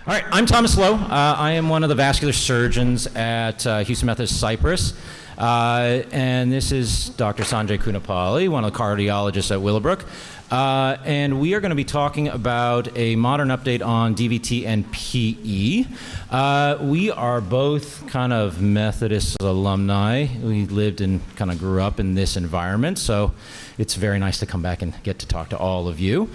All right, I'm Thomas Lowe. I am one of the vascular surgeons at Houston Methodist Cypress. And this is Dr. Sanjay Kunapalli, one of the cardiologists at Willowbrook. And we are going to be talking about a modern update on DVT and PE. We are both kind of Methodist alumni. We lived and kind of grew up in this environment, so it's very nice to come back and get to talk to all of you.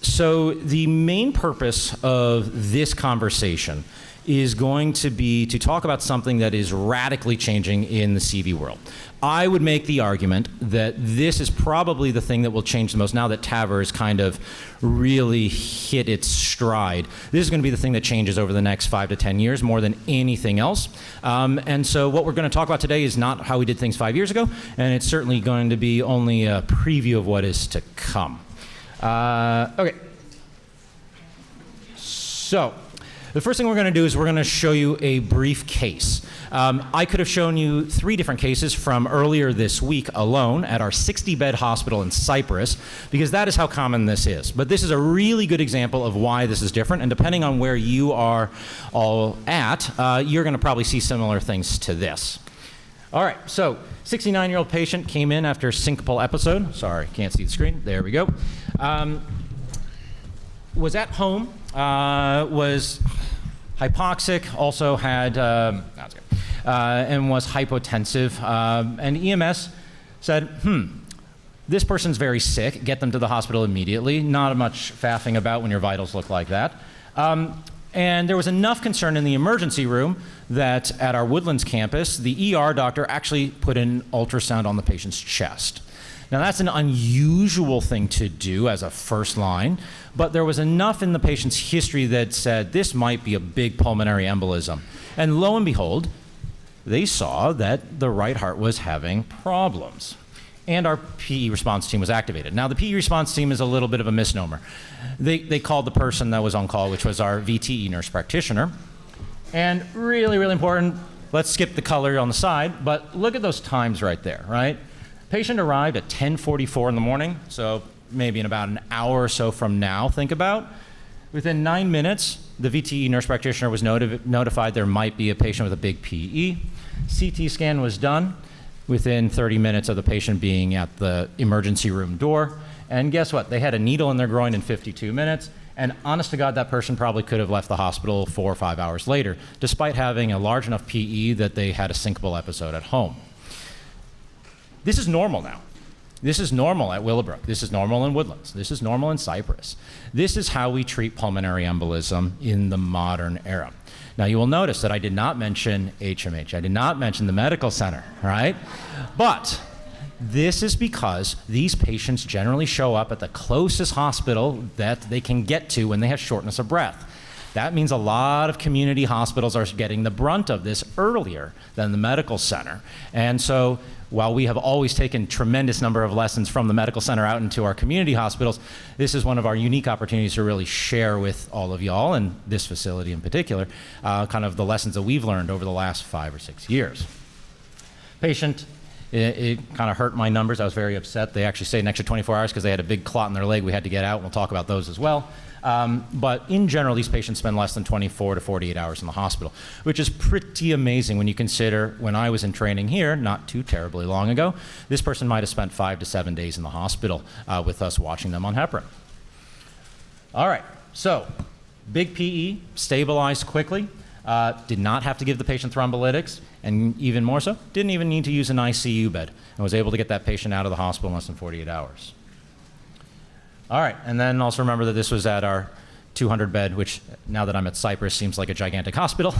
So the main purpose of this conversation is going to be to talk about something that is radically changing in the CV world. I would make the argument that this is probably the thing that will change the most now that TAVR has kind of really hit its stride. This is going to be the thing that changes over the next 5 to 10 years more than anything else. And so what we're going to talk about today is not how we did things 5 years ago, and it's certainly going to be only a preview of what is to come. Okay. So, the first thing we're going to do is we're going to show you a brief case. I could have shown you 3 different cases from earlier this week alone at our 60-bed hospital in Cypress, because that is how common this is. But this is a really good example of why this is different, and depending on where you are all at, you're going to probably see similar things to this. All right, so 69-year-old patient came in after a syncopal episode. Sorry, can't see the screen. There we go. Was at home, was hypoxic, also had, and was hypotensive. And EMS said, this person's very sick, get them to the hospital immediately. Not much faffing about when your vitals look like that. And there was enough concern in the emergency room that at our Woodlands campus, the ER doctor actually put an ultrasound on the patient's chest. Now that's an unusual thing to do as a first line, but there was enough in the patient's history that said this might be a big pulmonary embolism. And lo and behold, they saw that the right heart was having problems. And our PE response team was activated. Now the PE response team is a little bit of a misnomer. They called the person that was on call, which was our VTE nurse practitioner. And really, really important, let's skip the color on the side, but look at those times right there, right? Patient arrived at 10:44 in the morning, so maybe in about an hour or so from now, think about. Within 9 minutes, the VTE nurse practitioner was notified there might be a patient with a big PE. CT scan was done within 30 minutes of the patient being at the emergency room door. And guess what? They had a needle in their groin in 52 minutes. And honest to God, that person probably could have left the hospital 4 or 5 hours later, despite having a large enough PE that they had a syncopal episode at home. This is normal now. This is normal at Willowbrook. This is normal in Woodlands. This is normal in Cypress. This is how we treat pulmonary embolism in the modern era. Now you will notice that I did not mention HMH. I did not mention the medical center, right? But this is because these patients generally show up at the closest hospital that they can get to when they have shortness of breath. That means a lot of community hospitals are getting the brunt of this earlier than the medical center. And so while we have always taken tremendous number of lessons from the medical center out into our community hospitals, this is one of our unique opportunities to really share with all of y'all, and this facility in particular, kind of the lessons that we've learned over the last 5 or 6 years. Patient, it kind of hurt my numbers. I was very upset. They actually stayed an extra 24 hours because they had a big clot in their leg we had to get out. We'll talk about those as well. But in general, these patients spend less than 24 to 48 hours in the hospital, which is pretty amazing when you consider when I was in training here, not too terribly long ago, this person might have spent 5 to 7 days in the hospital with us watching them on heparin. All right, so big PE, stabilized quickly, did not have to give the patient thrombolytics, and even more so, didn't even need to use an ICU bed, and was able to get that patient out of the hospital in less than 48 hours. All right, and then also remember that this was at our 200 bed, which now that I'm at Cypress seems like a gigantic hospital,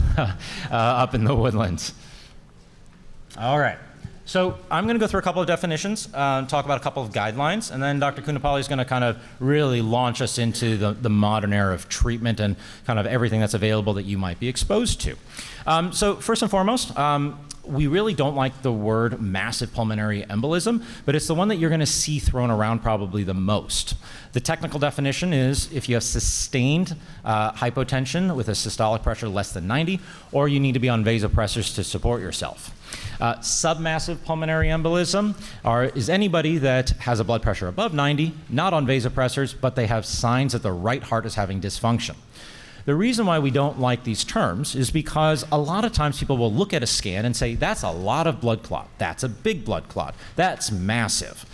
up in the Woodlands. All right, so I'm gonna go through a couple of definitions, talk about a couple of guidelines, and then Dr. Kunapalli is gonna kind of really launch us into the modern era of treatment and kind of everything that's available that you might be exposed to. So first and foremost, we really don't like the word massive pulmonary embolism, but it's the one that you're going to see thrown around probably the most. The technical definition is if you have sustained hypotension with a systolic pressure less than 90, or you need to be on vasopressors to support yourself. Submassive pulmonary embolism is anybody that has a blood pressure above 90, not on vasopressors, but they have signs that the right heart is having dysfunction. The reason why we don't like these terms is because a lot of times people will look at a scan and say, that's a lot of blood clot, that's a big blood clot, that's massive.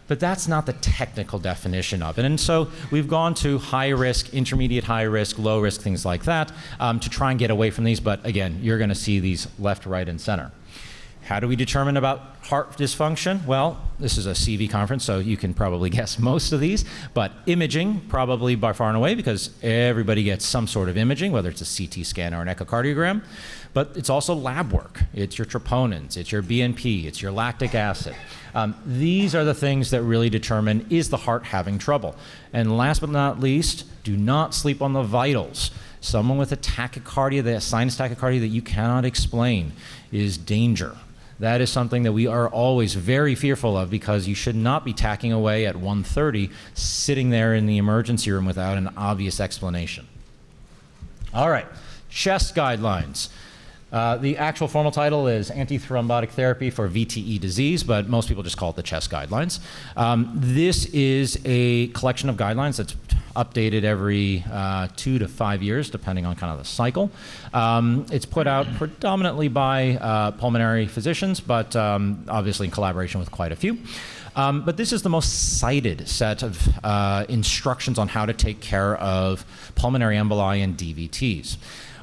But that's not the technical definition of it. And so we've gone to high risk, intermediate high risk, low risk, things like that, to try and get away from these. But again, you're going to see these left, right, and center. How do we determine about heart dysfunction? Well, this is a CV conference, so you can probably guess most of these. But imaging, probably by far and away, because everybody gets some sort of imaging, whether it's a CT scan or an echocardiogram. But it's also lab work. It's your troponins, it's your BNP, it's your lactic acid. These are the things that really determine, is the heart having trouble? And last but not least, do not sleep on the vitals. Someone with a tachycardia, the sinus tachycardia that you cannot explain, is danger. That is something that we are always very fearful of, because you should not be tacking away at 130, sitting there in the emergency room without an obvious explanation. All right, chest guidelines. The actual formal title is Antithrombotic Therapy for VTE Disease, but most people just call it the chest guidelines. This is a collection of guidelines that's updated every 2 to 5 years, depending on kind of the cycle. It's put out predominantly by pulmonary physicians, but obviously in collaboration with quite a few. But this is the most cited set of instructions on how to take care of pulmonary emboli and DVTs.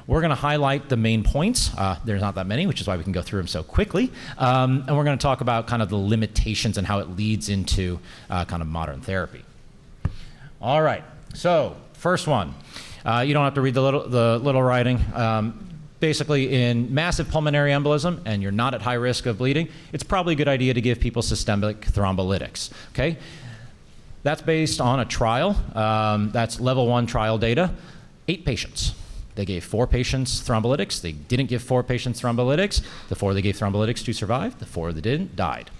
We're going to highlight the main points. There's not that many, which is why we can go through them so quickly. And we're going to talk about kind of the limitations and how it leads into kind of modern therapy. All right, so first one. You don't have to read the little writing. Basically, in massive pulmonary embolism, and you're not at high risk of bleeding, it's probably a good idea to give people systemic thrombolytics, okay? That's based on a trial. That's level 1 trial data, 8 patients. They gave 4 patients thrombolytics. They didn't give 4 patients thrombolytics. The 4 they gave thrombolytics to survived. The 4 that didn't died.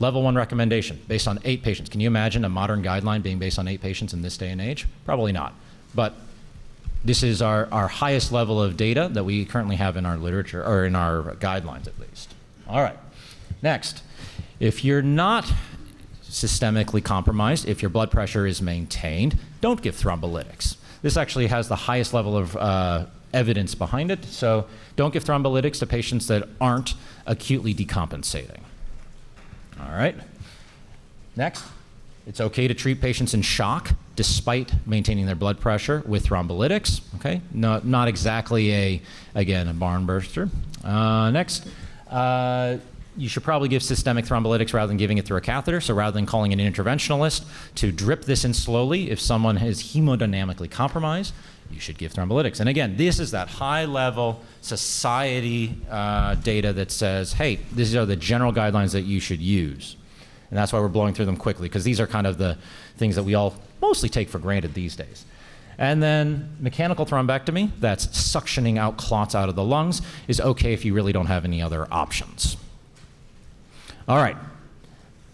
Level 1 recommendation based on 8 patients. Can you imagine a modern guideline being based on 8 patients in this day and age? Probably not. But this is our highest level of data that we currently have in our literature, or in our guidelines at least. All right. Next, if you're not systemically compromised, if your blood pressure is maintained, don't give thrombolytics. This actually has the highest level of evidence behind it, so don't give thrombolytics to patients that aren't acutely decompensating. All right. Next, it's okay to treat patients in shock despite maintaining their blood pressure with thrombolytics. Okay, not exactly again, a barn burster. Next, you should probably give systemic thrombolytics rather than giving it through a catheter. So rather than calling an interventionalist to drip this in slowly, if someone is hemodynamically compromised, you should give thrombolytics. And again, this is that high-level society data that says, hey, these are the general guidelines that you should use. And that's why we're blowing through them quickly, because these are kind of the things that we all mostly take for granted these days. And then mechanical thrombectomy, that's suctioning out clots out of the lungs, is okay if you really don't have any other options. All right,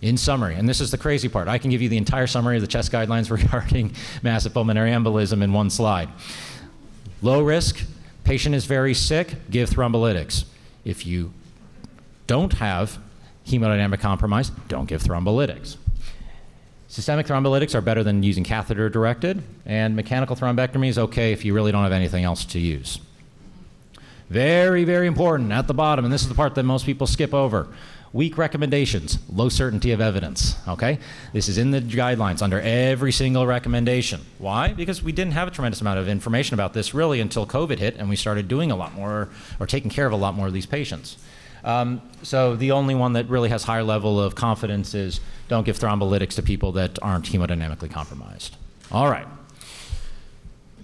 in summary, and this is the crazy part, I can give you the entire summary of the chest guidelines regarding massive pulmonary embolism in one slide. Low risk, patient is very sick, give thrombolytics. If you don't have hemodynamic compromise, don't give thrombolytics. Systemic thrombolytics are better than using catheter-directed, and mechanical thrombectomy is okay if you really don't have anything else to use. Very, very important at the bottom, and this is the part that most people skip over. Weak recommendations, low certainty of evidence, okay? This is in the guidelines under every single recommendation. Why? Because we didn't have a tremendous amount of information about this really until COVID hit and we started doing a lot more, or taking care of a lot more of these patients. So the only one that really has higher level of confidence is don't give thrombolytics to people that aren't hemodynamically compromised. All right.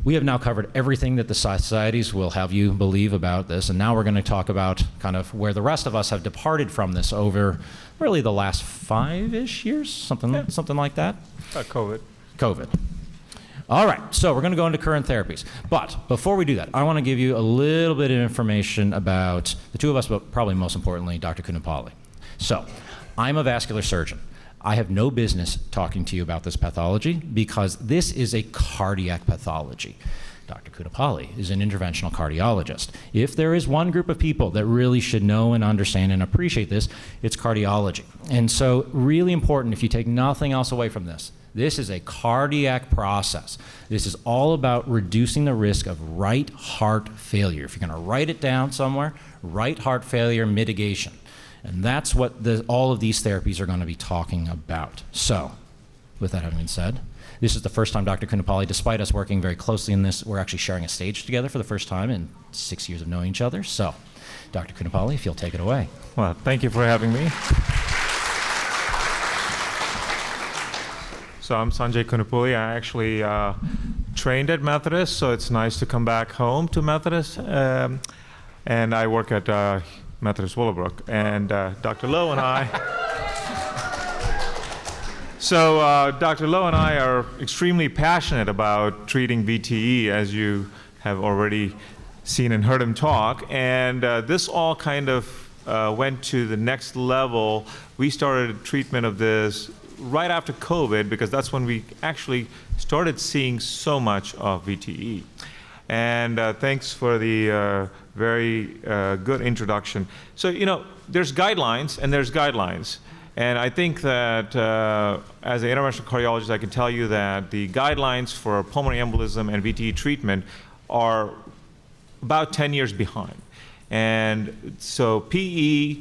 We have now covered everything that the societies will have you believe about this, and now we're going to talk about kind of where the rest of us have departed from this over really the last 5-ish years, something like that. COVID. All right, so we're going to go into current therapies. But before we do that, I want to give you a little bit of information about the two of us, but probably most importantly, Dr. Kunapali. So I'm a vascular surgeon. I have no business talking to you about this pathology because this is a cardiac pathology. Dr. Kunapalli is an interventional cardiologist. If there is one group of people that really should know and understand and appreciate this, it's cardiology. And so really important, if you take nothing else away from this, this is a cardiac process. This is all about reducing the risk of right heart failure. If you're going to write it down somewhere, right heart failure mitigation. And that's what all of these therapies are going to be talking about. So, with that having been said, this is the first time Dr. Kunapalli, despite us working very closely in this, we're actually sharing a stage together for the first time in 6 years of knowing each other. So, Dr. Kunapalli, if you'll take it away. Well, thank you for having me. So I'm Sanjay Kunapalli. I actually trained at Methodist, so it's nice to come back home to Methodist. And I work at Methodist Willowbrook. And Dr. Lowe and I... So Dr. Lowe and I are extremely passionate about treating VTE, as you have already seen and heard him talk. And this all kind of went to the next level. We started treatment of this right after COVID, because that's when we actually started seeing so much of VTE. And thanks for the very good introduction. So, you know, there's guidelines and there's guidelines. And I think that as an interventional cardiologist, I can tell you that the guidelines for pulmonary embolism and VTE treatment are about 10 years behind. And so PE,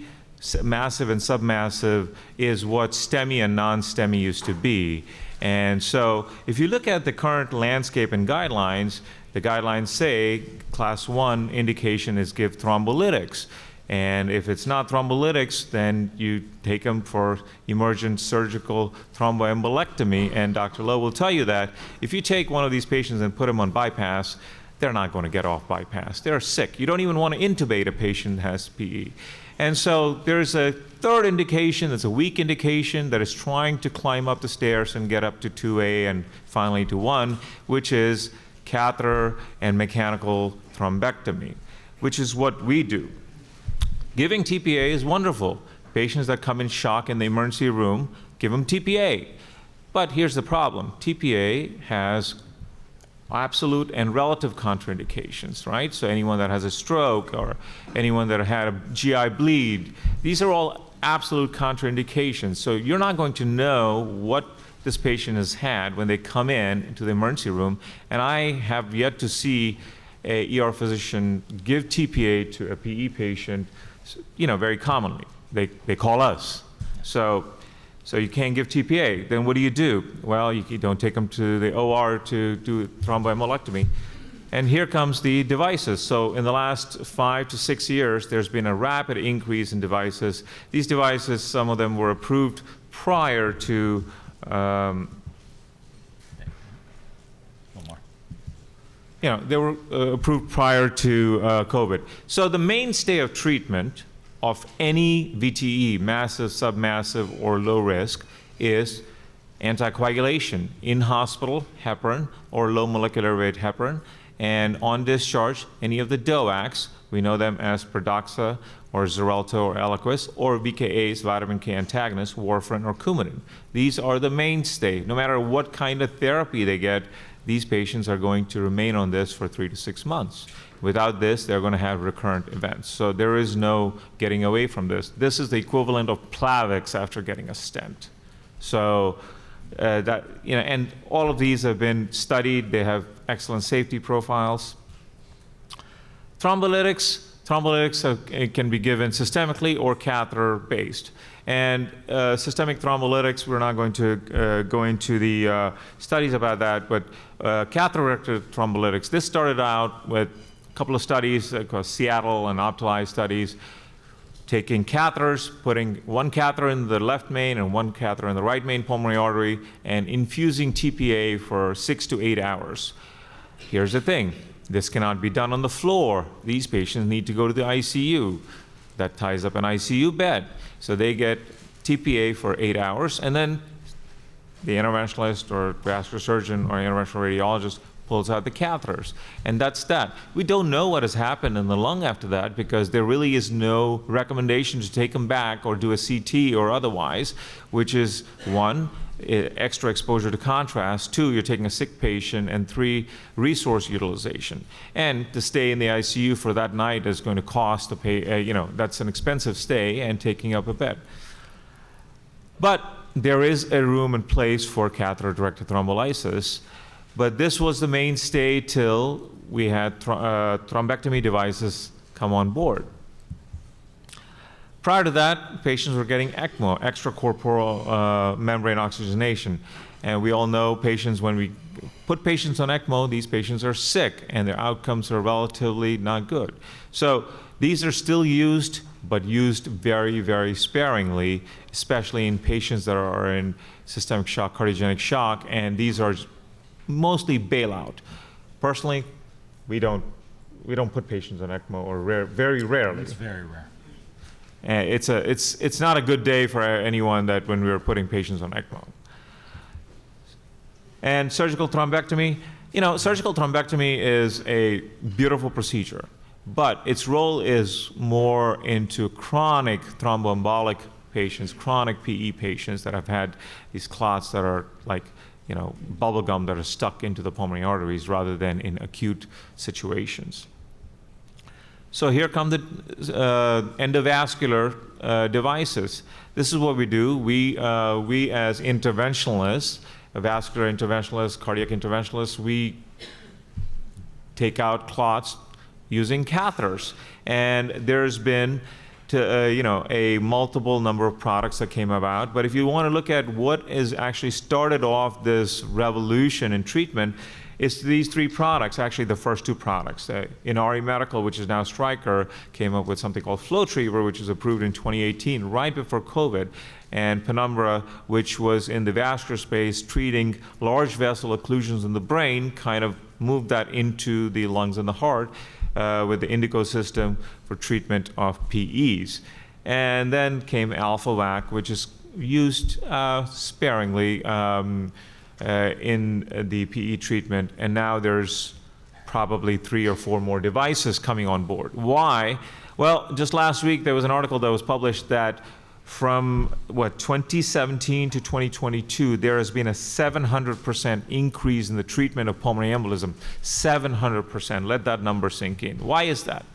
massive and submassive, is what STEMI and non-STEMI used to be. And so if you look at the current landscape and guidelines, the guidelines say class 1 indication is give thrombolytics. And if it's not thrombolytics, then you take them for emergent surgical thromboembolectomy. And Dr. Lowe will tell you that if you take one of these patients and put them on bypass, they're not going to get off bypass. They're sick. You don't even want to intubate a patient that has PE. And so there's a third indication that's a weak indication that is trying to climb up the stairs and get up to 2A and finally to 1, which is catheter and mechanical thrombectomy, which is what we do. Giving TPA is wonderful. Patients that come in shock in the emergency room, give them TPA. But here's the problem. TPA has absolute and relative contraindications, right? So anyone that has a stroke or anyone that had a GI bleed, these are all absolute contraindications. So you're not going to know what this patient has had when they come into the emergency room. And I have yet to see a ER physician give TPA to a PE patient, you know, very commonly. They call us. So you can't give TPA. Then what do? Well, you don't take them to the OR to do thromboembolectomy. And here comes the devices. So in the last 5 to 6 years, there's been a rapid increase in devices. These devices, some of them were approved prior to you know, they were approved prior to COVID. So the mainstay of treatment of any VTE, massive, submassive, or low risk, is anticoagulation, in-hospital heparin or low molecular weight heparin, and on discharge, any of the DOACs, we know them as Pradaxa or Xarelto or Eliquis, or VKAs, vitamin K antagonists, warfarin or Coumadin. These are the mainstay. No matter what kind of therapy they get, these patients are going to remain on this for 3 to 6 months. Without this, they're going to have recurrent events. So there is no getting away from this. This is the equivalent of Plavix after getting a stent. So that, you know, and all of these have been studied. They have excellent safety profiles. Thrombolytics can be given systemically or catheter-based. And systemic thrombolytics, we're not going to go into the studies about that, but catheter-directed thrombolytics, this started out with a couple of studies, called Seattle and Optimize studies, taking catheters, putting one catheter in the left main and one catheter in the right main pulmonary artery, and infusing TPA for 6 to 8 hours. Here's the thing. This cannot be done on the floor. These patients need to go to the ICU. That ties up an ICU bed. So they get TPA for 8 hours, and then the interventionalist or vascular surgeon or interventional radiologist pulls out the catheters. And that's that. We don't know what has happened in the lung after that because there really is no recommendation to take them back or do a CT or otherwise, which is one, extra exposure to contrast. 2, you're taking a sick patient. And 3, resource utilization. And to stay in the ICU for that night is going to cost the that's an expensive stay and taking up a bed. But there is a room and place for catheter-directed thrombolysis. But this was the mainstay till we had thrombectomy devices come on board. Prior to that, patients were getting ECMO, extracorporeal membrane oxygenation. And we all know patients, when we put patients on ECMO, these patients are sick and their outcomes are relatively not good. So these are still used, but used very, very sparingly, especially in patients that are in systemic shock, cardiogenic shock, and these are mostly bailout. Personally, we don't put patients on ECMO, or very rarely. It's very rare. It's not a good day for anyone that when we were putting patients on ECMO. And surgical thrombectomy, surgical thrombectomy is a beautiful procedure, but its role is more into chronic thromboembolic patients, chronic PE patients that have had these clots that are like, bubble gum that are stuck into the pulmonary arteries, rather than in acute situations. So here come the endovascular devices. This is what we do. We as interventionalists, vascular interventionalists, cardiac interventionalists, we take out clots using catheters. And there's been a multiple number of products that came about. But if you want to look at what is actually started off this revolution in treatment, it's these 3 products, actually the first 2 products. Inari Medical, which is now Stryker, came up with something called FlowTriever, which was approved in 2018, right before COVID, and Penumbra, which was in the vascular space, treating large vessel occlusions in the brain, kind of moved that into the lungs and the heart with the Indigo system for treatment of PEs. And then came AlphaVac, which is used sparingly in the PE treatment, and now there's probably 3 or 4 more devices coming on board. Why? Well, just last week there was an article that was published that from 2017 to 2022, there has been a 700% increase in the treatment of pulmonary embolism. 700%. Let that number sink in. Why is that?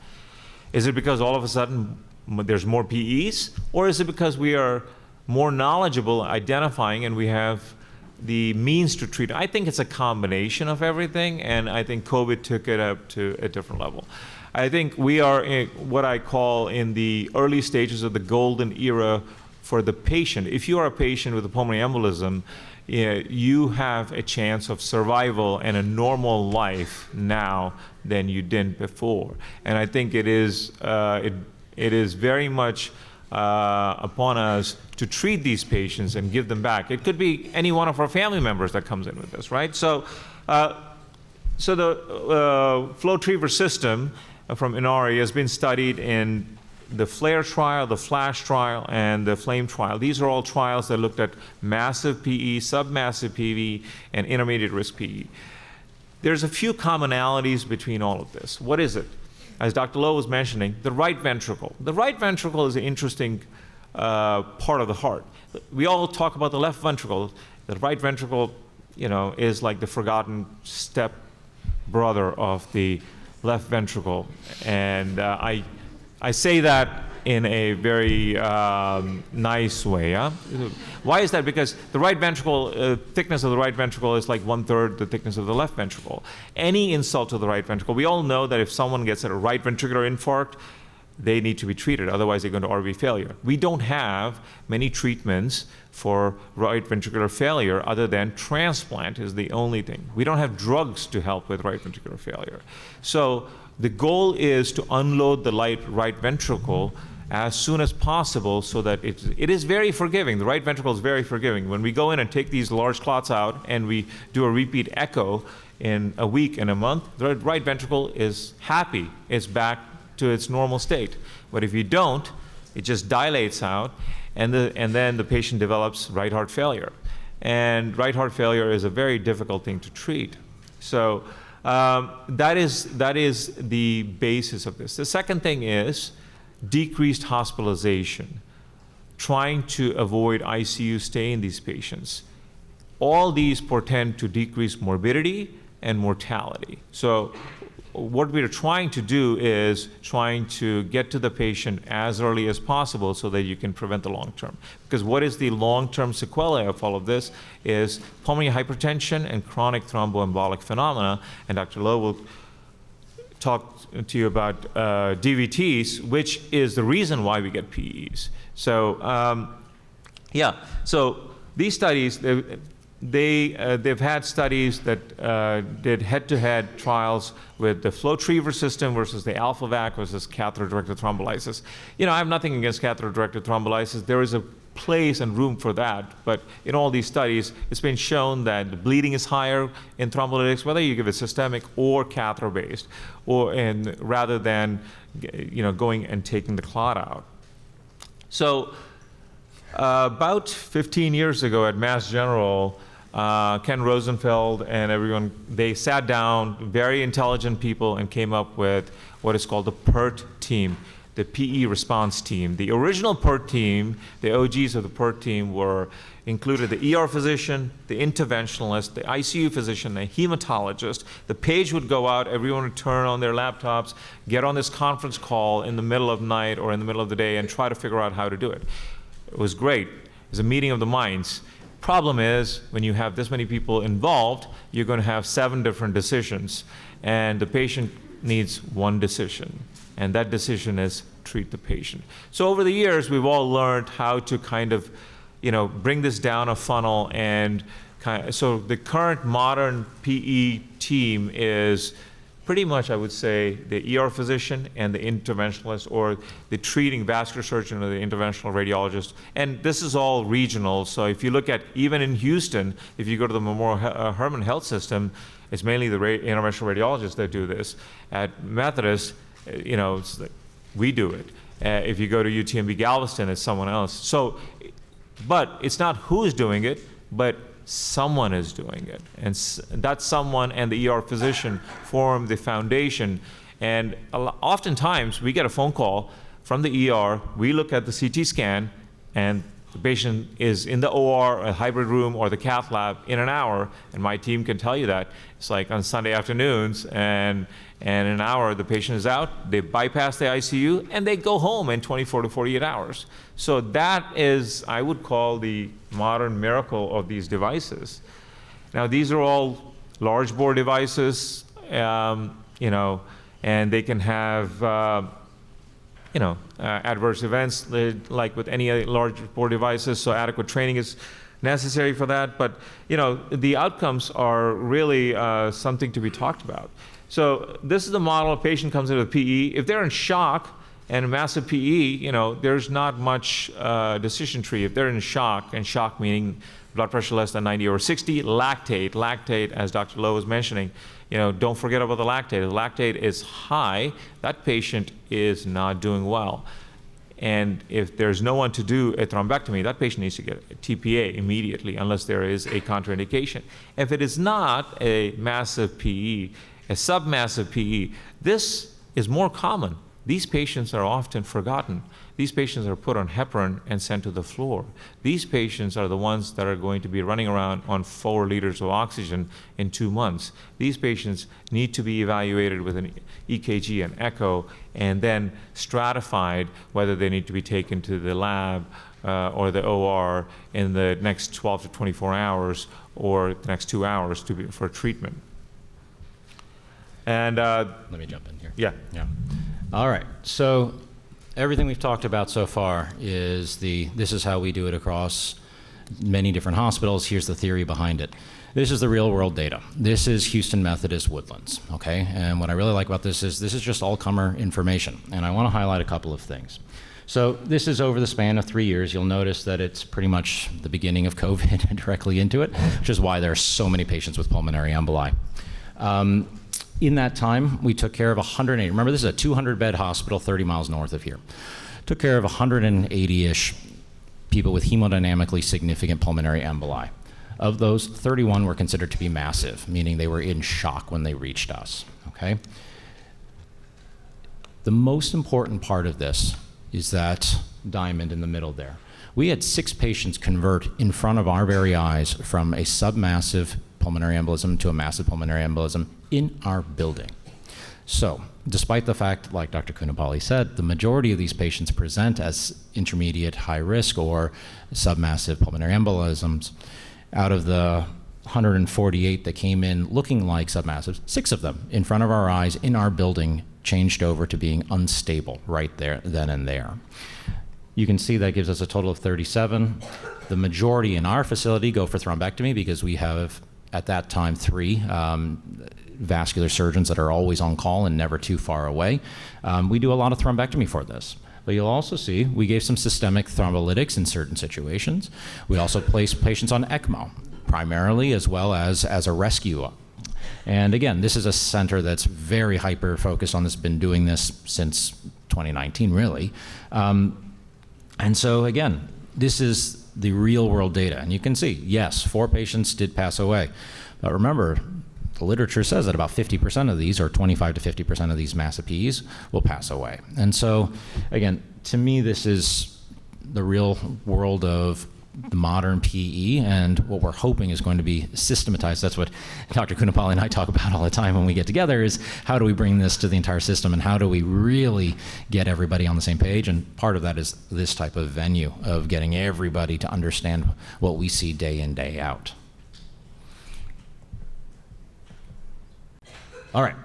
Is it because all of a sudden there's more PEs, or is it because we are more knowledgeable identifying and we have the means to treat it? I think it's a combination of everything, and I think COVID took it up to a different level. I think we are in what I call in the early stages of the golden era for the patient. If you are a patient with a pulmonary embolism, you have a chance of survival and a normal life now than you did before. And I think it is very much upon us to treat these patients and give them back. It could be any one of our family members that comes in with this, right? So the FlowTriever system from Inari has been studied in the FLAIR trial, the FLASH trial, and the FLAME trial. These are all trials that looked at massive PE, submassive PE, and intermediate risk PE. There's a few commonalities between all of this. What is it? As Dr. Lowe was mentioning, the right ventricle. The right ventricle is an interesting part of the heart. We all talk about the left ventricle. The right ventricle, is like the forgotten step brother of the left ventricle. And I say that in a very nice way. Yeah? Why is that? Because the right ventricle, thickness of the right ventricle is like 1/3 the thickness of the left ventricle. Any insult to the right ventricle, we all know that if someone gets a right ventricular infarct, they need to be treated, otherwise they go into RV failure. We don't have many treatments for right ventricular failure other than transplant is the only thing. We don't have drugs to help with right ventricular failure. So the goal is to unload the right ventricle as soon as possible so that it is very forgiving. The right ventricle is very forgiving. When we go in and take these large clots out and we do a repeat echo in a week and a month, the right ventricle is happy. It's back to its normal state. But if you don't, it just dilates out, and then the patient develops right heart failure. And right heart failure is a very difficult thing to treat. So that is the basis of this. The second thing is decreased hospitalization, trying to avoid ICU stay in these patients. all these portend to decrease morbidity and mortality. So what we're trying to do is trying to get to the patient as early as possible so that you can prevent the long term. Because what is the long-term sequelae of all of this is pulmonary hypertension and chronic thromboembolic phenomena. And Dr. Lowe will talk to you about DVTs, which is the reason why we get PEs. So so these studies, they've had studies that did head-to-head trials with the FlowTriever system versus the AlphaVac versus catheter-directed thrombolysis. I have nothing against catheter-directed thrombolysis. There is a place and room for that, but in all these studies, it's been shown that the bleeding is higher in thrombolytics, whether you give it systemic or catheter-based, and rather than going and taking the clot out. So about 15 years ago at Mass General, Ken Rosenfeld and everyone, they sat down, very intelligent people, and came up with what is called the PERT team, the PE response team. The original PERT team, the OGs of the PERT team included the ER physician, the interventionalist, the ICU physician, the hematologist. The page would go out, everyone would turn on their laptops, get on this conference call in the middle of night or in the middle of the day and try to figure out how to do it. It was great. It was a meeting of the minds. Problem is, when you have this many people involved, you're going to have 7 different decisions, and the patient needs one decision, and that decision is treat the patient. So over the years, we've all learned how to kind of, bring this down a funnel, and so the current modern PE team is pretty much, I would say, the ER physician and the interventionalist, or the treating vascular surgeon or the interventional radiologist. And this is all regional. So if you look at, even in Houston, if you go to the Memorial Hermann Health System, it's mainly the interventional radiologists that do this. At Methodist, it's like we do it. If you go to UTMB Galveston, it's someone else. So, but it's not who's doing it, but someone is doing it, and that someone and the ER physician form the foundation. And oftentimes we get a phone call from the ER, we look at the CT scan, and the patient is in the OR, a hybrid room, or the cath lab in an hour, and my team can tell you that. It's like on Sunday afternoons, and in an hour the patient is out, they bypass the ICU, and they go home in 24 to 48 hours. So that is, I would call, the modern miracle of these devices. Now, these are all large bore devices, and they can have adverse events like with any other large bore devices, so adequate training is necessary for that. But the outcomes are really something to be talked about. So this is the model. A patient comes into the PE. If they're in shock and a massive PE, there's not much decision tree. If they're in shock, and shock meaning blood pressure less than 90 over 60, lactate, as Dr. Lowe was mentioning, don't forget about the lactate. If the lactate is high, that patient is not doing well. And if there's no one to do a thrombectomy, that patient needs to get a TPA immediately, unless there is a contraindication. If it is not a massive PE, a submassive PE, this is more common. These patients are often forgotten. These patients are put on heparin and sent to the floor. These patients are the ones that are going to be running around on 4 liters of oxygen in 2 months. These patients need to be evaluated with an EKG and echo, and then stratified whether they need to be taken to the lab or the OR in the next 12 to 24 hours or the next 2 hours for treatment. And let me jump in here. Yeah. All right. So everything we've talked about so far is this is how we do it across many different hospitals. Here's the theory behind it. This is the real world data. This is Houston Methodist Woodlands, okay? And what I really like about this is just all-comer information, and I want to highlight a couple of things. So this is over the span of 3 years. You'll notice that it's pretty much the beginning of COVID directly into it, which is why there are so many patients with pulmonary emboli. In that time, we took care of 180. Remember, this is a 200-bed hospital 30 miles north of here. Took care of 180-ish people with hemodynamically significant pulmonary emboli. Of those, 31 were considered to be massive, meaning they were in shock when they reached us, okay? The most important part of this is that diamond in the middle there. We had 6 patients convert in front of our very eyes from a submassive pulmonary embolism to a massive pulmonary embolism in our building. So, despite the fact, like Dr. Kunapali said, the majority of these patients present as intermediate high risk or submassive pulmonary embolisms, out of the 148 that came in looking like submassives, 6 of them in front of our eyes in our building changed over to being unstable right there, then and there. You can see that gives us a total of 37. The majority in our facility go for thrombectomy because we have, at that time, 3 vascular surgeons that are always on call and never too far away. We do a lot of thrombectomy for this. But you'll also see we gave some systemic thrombolytics in certain situations. We also placed patients on ECMO, primarily, as well as a rescue. And again, this is a center that's very hyper-focused on this, been doing this since 2019, really. And so again, this is the real-world data. And you can see, yes, 4 patients did pass away. But remember, the literature says that about 50% of these, or 25 to 50% of these massive PEs, will pass away. And so, again, to me, this is the real world of the modern PE, and what we're hoping is going to be systematized. That's what Dr. Kunapali and I talk about all the time when we get together, is how do we bring this to the entire system, and how do we really get everybody on the same page? And part of that is this type of venue of getting everybody to understand what we see day in, day out. All right.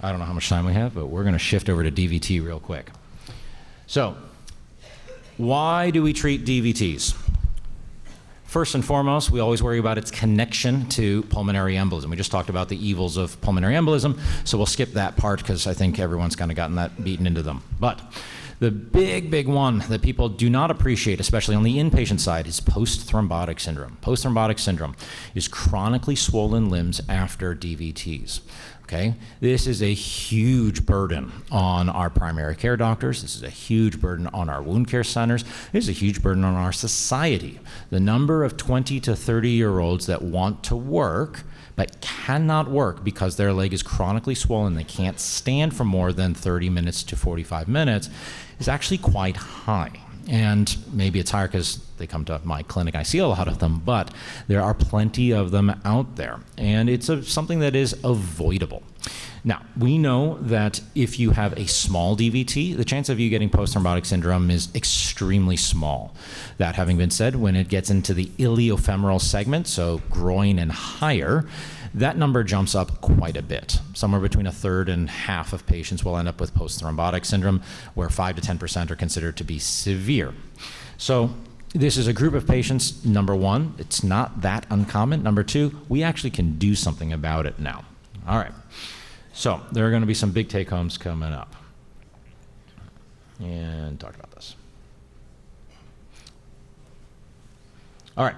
I don't know how much time we have, but we're going to shift over to DVT real quick. So, why do we treat DVTs? First and foremost, we always worry about its connection to pulmonary embolism. We just talked about the evils of pulmonary embolism, so we'll skip that part because I think everyone's kind of gotten that beaten into them. But the big one that people do not appreciate, especially on the inpatient side, is post-thrombotic syndrome. Post-thrombotic syndrome is chronically swollen limbs after DVTs. Okay? This is a huge burden on our primary care doctors. This is a huge burden on our wound care centers. This is a huge burden on our society. The number of 20 to 30-year-olds that want to work but cannot work because their leg is chronically swollen, they can't stand for more than 30 minutes to 45 minutes, is actually quite high. And maybe it's higher because they come to my clinic, I see a lot of them, but there are plenty of them out there. And it's something that is avoidable. Now, we know that if you have a small DVT, the chance of you getting post-thrombotic syndrome is extremely small. That having been said, when it gets into the iliofemoral segment, so groin and higher, that number jumps up quite a bit. Somewhere between 1/3 and half of patients will end up with post-thrombotic syndrome, where 5 to 10% are considered to be severe. So this is a group of patients, number one, it's not that uncommon. Number two, we actually can do something about it now. All right. So there are going to be some big take-homes coming up. And talk about this. All right.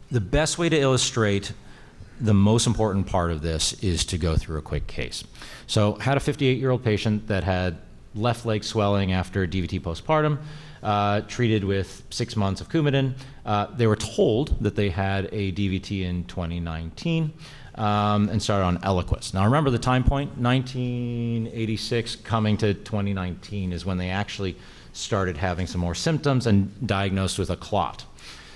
The best way to illustrate the most important part of this is to go through a quick case. So had a 58-year-old patient that had left leg swelling after DVT postpartum, treated with 6 months of Coumadin. They were told that they had a DVT in 2019 and started on Eliquis. Now remember the time point, 1986 coming to 2019 is when they actually started having some more symptoms and diagnosed with a clot.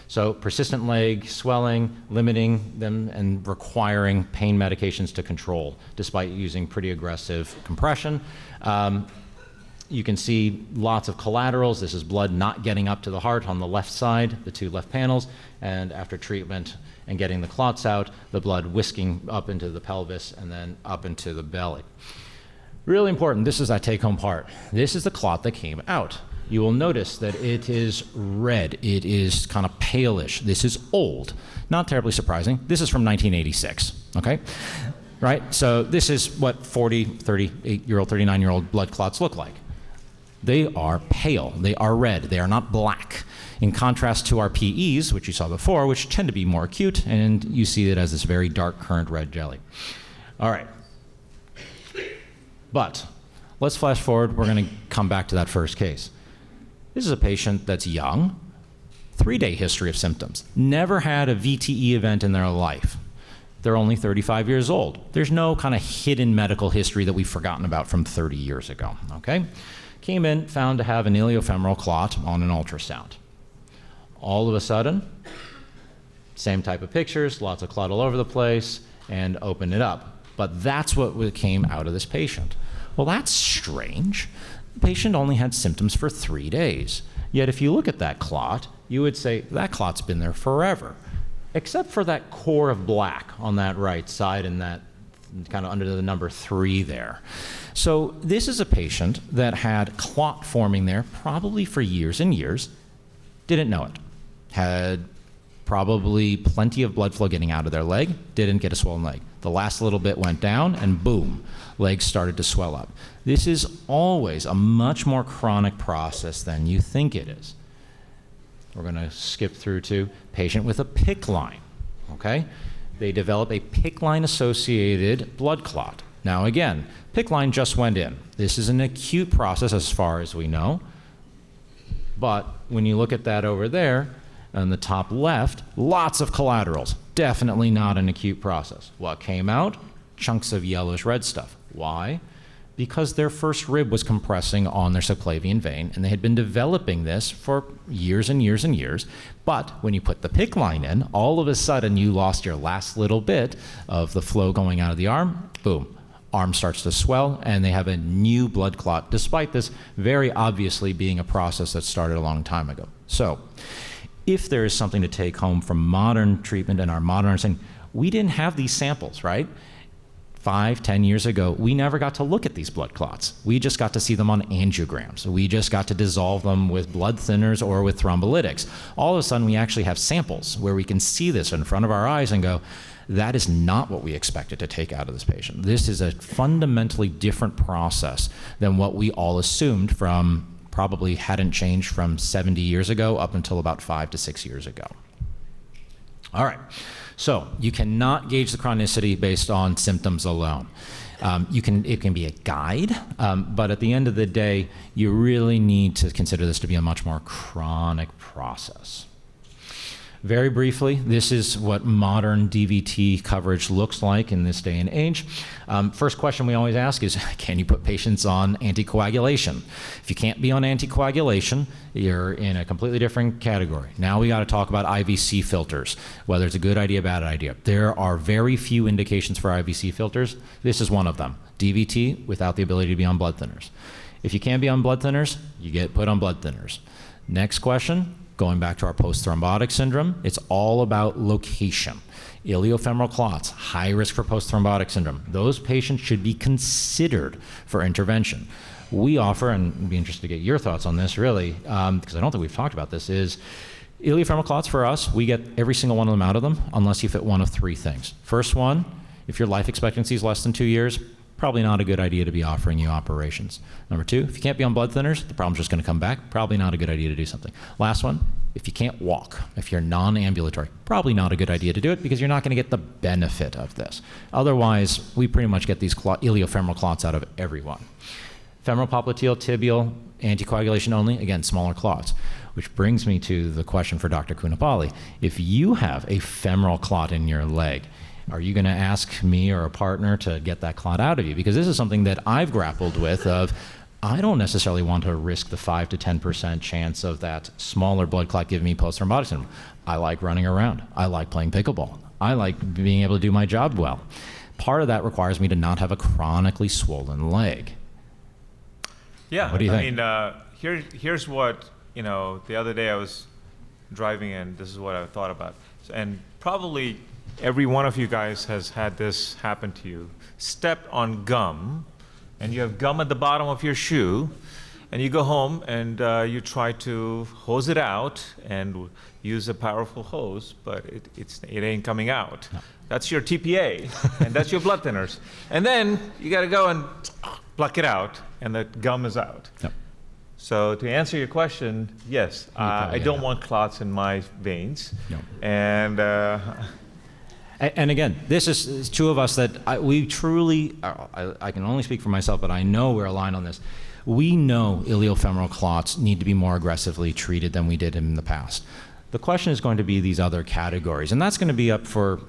So persistent leg swelling, limiting them and requiring pain medications to control, despite using pretty aggressive compression. You can see lots of collaterals. This is blood not getting up to the heart on the left side, the 2 left panels, and after treatment and getting the clots out, the blood whisking up into the pelvis and then up into the belly. Really important, this is that take-home part. This is the clot that came out. You will notice that it is red. It is kind of palish. This is old. Not terribly surprising. This is from 1986, okay? Right? So this is what 40, 38-year-old, 39-year-old blood clots look like. They are pale. They are red. They are not black. In contrast to our PEs, which you saw before, which tend to be more acute, and you see it as this very dark currant red jelly. All right. But let's flash forward. We're going to come back to that first case. This is a patient that's young, 3-day history of symptoms, never had a VTE event in their life. They're only 35 years old. There's no kind of hidden medical history that we've forgotten about from 30 years ago, okay? Came in, found to have an iliofemoral clot on an ultrasound. All of a sudden, same type of pictures, lots of clot all over the place, and open it up. But that's what came out of this patient. Well, that's strange. The patient only had symptoms for 3 days. Yet if you look at that clot, you would say that clot's been there forever, except for that core of black on that right side and that kind of under the number 3 there. So this is a patient that had clot forming there probably for years and years, didn't know it, had probably plenty of blood flow getting out of their leg, didn't get a swollen leg. The last little bit went down and boom, legs started to swell up. This is always a much more chronic process than you think it is. We're going to skip through to patient with a PICC line, okay? They develop a PICC line associated blood clot. Now again, PICC line just went in. This is an acute process as far as we know. But when you look at that over there, on the top left, lots of collaterals. Definitely not an acute process. What came out? Chunks of yellowish red stuff. Why? Because their first rib was compressing on their subclavian vein, and they had been developing this for years and years and years. But when you put the PICC line in, all of a sudden you lost your last little bit of the flow going out of the arm. Boom. Arm starts to swell, and they have a new blood clot, despite this very obviously being a process that started a long time ago. So, if there is something to take home from modern treatment and our modern understanding, we didn't have these samples, right? 5, 10 years ago, we never got to look at these blood clots. We just got to see them on angiograms. We just got to dissolve them with blood thinners or with thrombolytics. All of a sudden, we actually have samples where we can see this in front of our eyes and go, that is not what we expected to take out of this patient. This is a fundamentally different process than what we all assumed from probably hadn't changed from 70 years ago up until about 5 to 6 years ago. All right, so you cannot gauge the chronicity based on symptoms alone. It can be a guide, but at the end of the day, you really need to consider this to be a much more chronic process. Very briefly, this is what modern DVT coverage looks like in this day and age. First question we always ask is, can you put patients on anticoagulation? If you can't be on anticoagulation, you're in a completely different category. Now we got to talk about IVC filters, whether it's a good idea, bad idea. There are very few indications for IVC filters. This is one of them, DVT without the ability to be on blood thinners. If you can't be on blood thinners, you get put on blood thinners. Next question. Going back to our post-thrombotic syndrome, it's all about location. Iliofemoral clots, high risk for post-thrombotic syndrome. Those patients should be considered for intervention. We offer, and I'd be interested to get your thoughts on this really, because I don't think we've talked about this, is iliofemoral clots for us, we get every single one of them out of them unless you fit one of 3 things. First one, if your life expectancy is less than 2 years, probably not a good idea to be offering you operations. Number 2, if you can't be on blood thinners, the problem's just going to come back. Probably not a good idea to do something. Last one, if you can't walk, if you're non-ambulatory, probably not a good idea to do it because you're not going to get the benefit of this. Otherwise, we pretty much get these iliofemoral clots out of everyone. Femoral popliteal, tibial, anticoagulation only, again, smaller clots. Which brings me to the question for Dr. Kunapali. If you have a femoral clot in your leg, are you going to ask me or a partner to get that clot out of you? Because this is something that I've grappled with of, I don't necessarily want to risk the 5 to 10% chance of that smaller blood clot giving me post-thrombotic syndrome. I like running around. I like playing pickleball. I like being able to do my job well. Part of that requires me to not have a chronically swollen leg. Yeah, what do you think? I mean, here's what, the other day I was driving and this is what I thought about. And probably every one of you guys has had this happen to you. Stepped on gum, and you have gum at the bottom of your shoe, and you go home and you try to hose it out and use a powerful hose, but it ain't coming out. No. That's your TPA, and that's your blood thinners. And then you got to go and pluck it out, and the gum is out. Yep. So to answer your question, yes, I don't want clots in my veins. No. And again, this is 2 of us that we truly, I can only speak for myself, but I know we're aligned on this. We know iliofemoral clots need to be more aggressively treated than we did in the past. The question is going to be these other categories, and that's going to be up for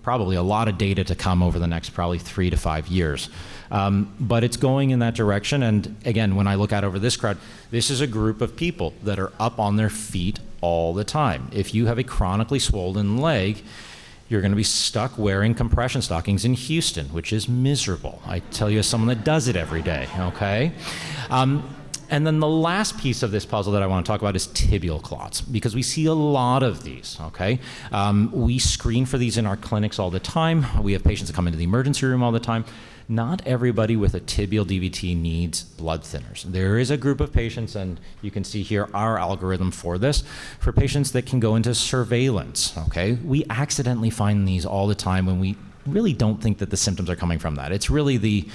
probably a lot of data to come over the next probably 3 to 5 years. But it's going in that direction, and again, when I look out over this crowd, this is a group of people that are up on their feet all the time. If you have a chronically swollen leg, you're going to be stuck wearing compression stockings in Houston, which is miserable. I tell you as someone that does it every day, okay? And then the last piece of this puzzle that I want to talk about is tibial clots, because we see a lot of these, okay? We screen for these in our clinics all the time. We have patients that come into the emergency room all the time. Not everybody with a tibial DVT needs blood thinners. There is a group of patients, and you can see here our algorithm for this, for patients that can go into surveillance, okay? We accidentally find these all the time when we really don't think that the symptoms are coming from that. It's really the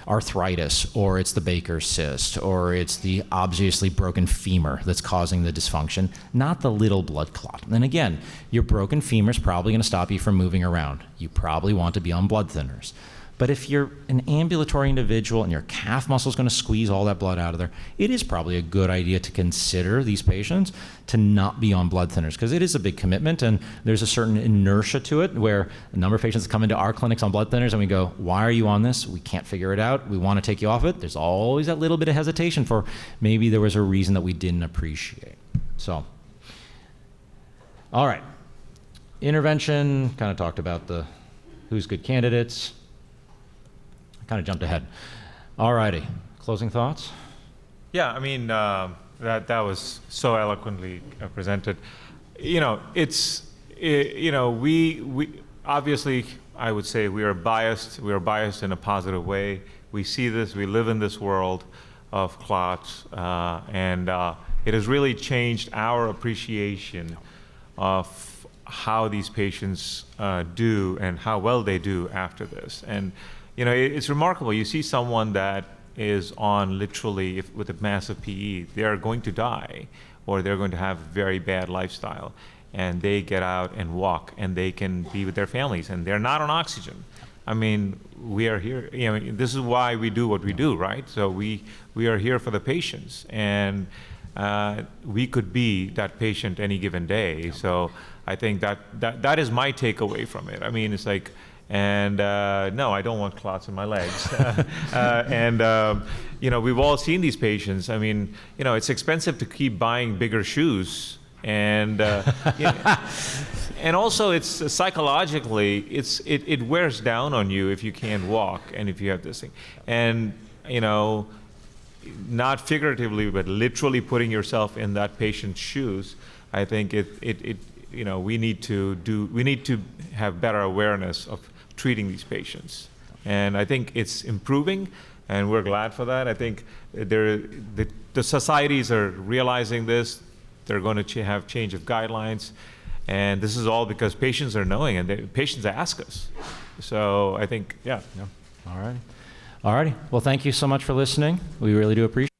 arthritis, or it's the Baker's cyst, or it's the obviously broken femur that's causing the dysfunction, not the little blood clot. And again, your broken femur is probably going to stop you from moving around. You probably want to be on blood thinners. But if you're an ambulatory individual and your calf muscle is going to squeeze all that blood out of there, it is probably a good idea to consider these patients to not be on blood thinners, because it is a big commitment and there's a certain inertia to it where a number of patients come into our clinics on blood thinners and we go, why are you on this? We can't figure it out. We want to take you off it. There's always that little bit of hesitation for maybe there was a reason that we didn't appreciate. So, all right. Intervention, kind of talked about the who's good candidates. Kind of jumped ahead. All righty, closing thoughts? Yeah, I mean, that was so eloquently presented. You know, we obviously, I would say we are biased. We are biased in a positive way. We see this, we live in this world of clots, and it has really changed our appreciation of how these patients do and how well they do after this. And you know, it's remarkable. You see someone that is on literally, with a massive PE, they are going to die, or they're going to have a very bad lifestyle, and they get out and walk, and they can be with their families, and they're not on oxygen. I mean, we are here, you know, this is why we do what we do, right? So we are here for the patients, and we could be that patient any given day. So I think that is my takeaway from it. I mean, it's like, and no, I don't want clots in my legs. You know, we've all seen these patients. I mean, you know, it's expensive to keep buying bigger shoes, and you know, and also it's psychologically, it wears down on you if you can't walk and if you have this thing, and you know, not figuratively but literally putting yourself in that patient's shoes. I think you know, we need to have better awareness of treating these patients, and I think it's improving, and we're glad for that. I think the societies are realizing this. They're going to have change of guidelines, and this is all because patients are knowing, and patients ask us. So I think, yeah. All right. Well, thank you so much for listening. We really do appreciate it.